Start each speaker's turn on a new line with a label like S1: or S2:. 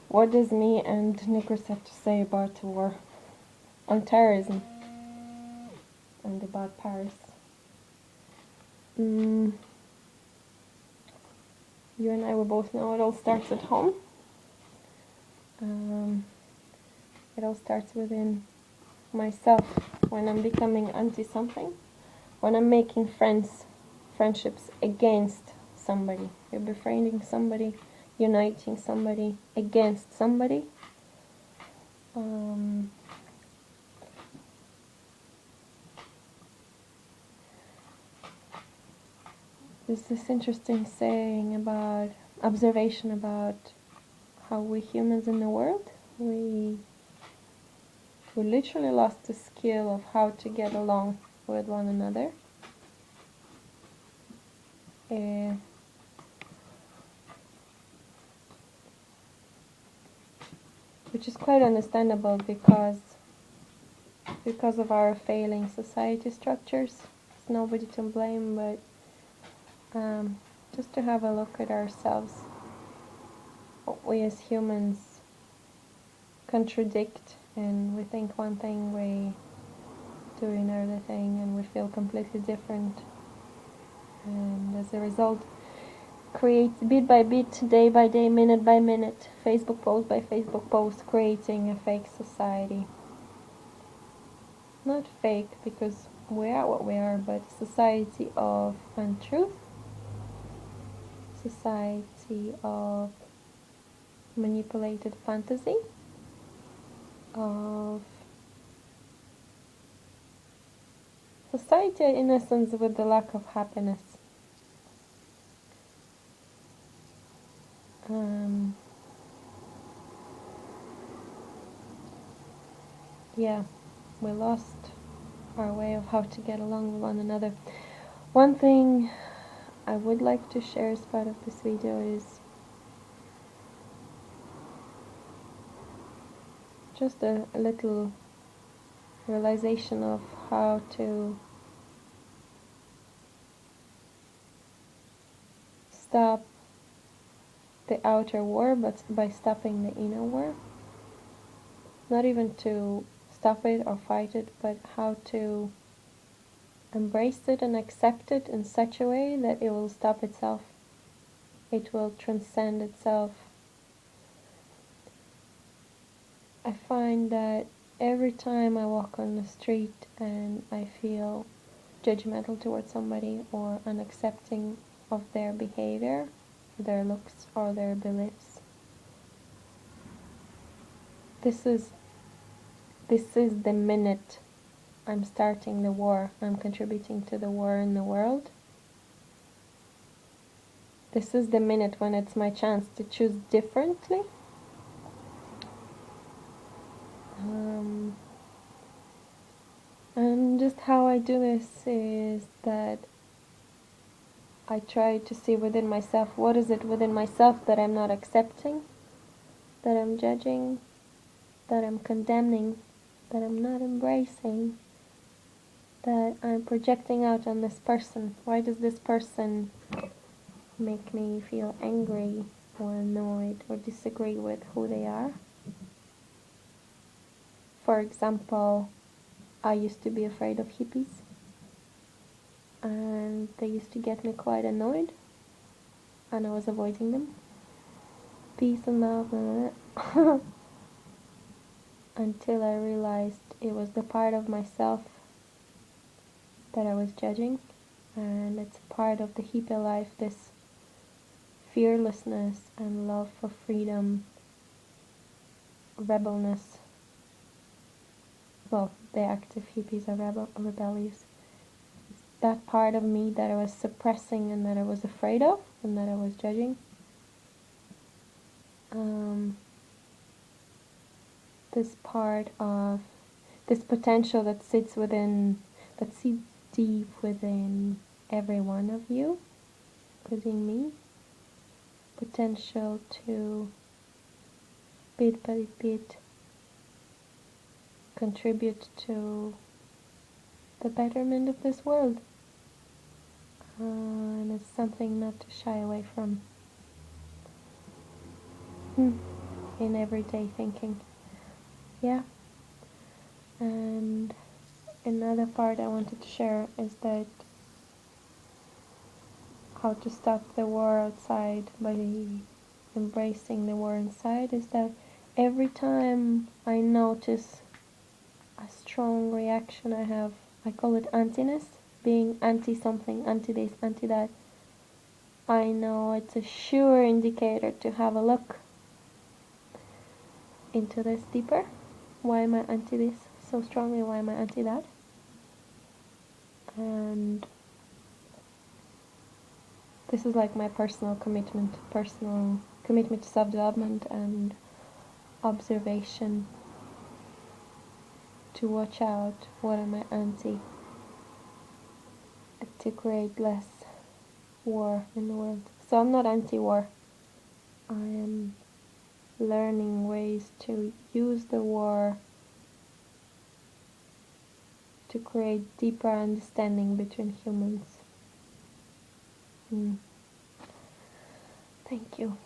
S1: What does me and Nicholas have to say about the war on terrorism and about Paris? You and I will both know it all starts at home. It all starts within myself when I'm becoming anti-something, when I'm making friendships against somebody. You're befriending somebody, uniting somebody against somebody. There's this interesting saying about observation about how we humans in the world, we literally lost the skill of how to get along with one another. Which is quite understandable because of our failing society structures. It's nobody to blame, but just to have a look at ourselves. What we as humans contradict, and we think one thing, we do another thing, and we feel completely different. And as a result, create bit by bit, day by day, minute by minute, Facebook post by Facebook post, creating a fake society. Not fake because we are what we are, but society of untruth, society of manipulated fantasy, of society in essence with the lack of happiness. Yeah, we lost our way of how to get along with one another. One thing I would like to share as part of this video is just a little realization of how to stop the outer war, but by stopping the inner war. Not even to stop it or fight it, but how to embrace it and accept it in such a way that it will stop itself. It will transcend itself. I find that every time I walk on the street and I feel judgmental towards somebody or unaccepting of their behavior, their looks or their beliefs, this is the minute I'm starting the war. I'm contributing to the war in the world. This is the minute when it's my chance to choose differently. And just how I do this is that I try to see within myself, what is it within myself that I'm not accepting, that I'm judging, that I'm condemning, that I'm not embracing, that I'm projecting out on this person. Why does this person make me feel angry or annoyed or disagree with who they are? For example, I used to be afraid of hippies, and they used to get me quite annoyed, and I was avoiding them. Peace and love, until I realized it was the part of myself that I was judging, and it's part of the hippie life, this fearlessness and love for freedom, rebelness. Well, the active hippies are rebellious. It's that part of me that I was suppressing and that I was afraid of and that I was judging. This part of this potential that sits deep within every one of you, including me, potential to bit by bit contribute to the betterment of this world. And it's something not to shy away from. in everyday thinking. Yeah. And another part I wanted to share is that how to stop the war outside by embracing the war inside is that every time I notice a strong reaction I have, I call it antiness, being anti something, anti this, anti that, I know it's a sure indicator to have a look into this deeper. Why am I anti this so strongly? Why am I anti that? And this is like my personal commitment to self-development and observation, to watch out what am I anti, to create less war in the world. So I'm not anti-war. I am learning ways to use the war to create deeper understanding between humans. Thank you.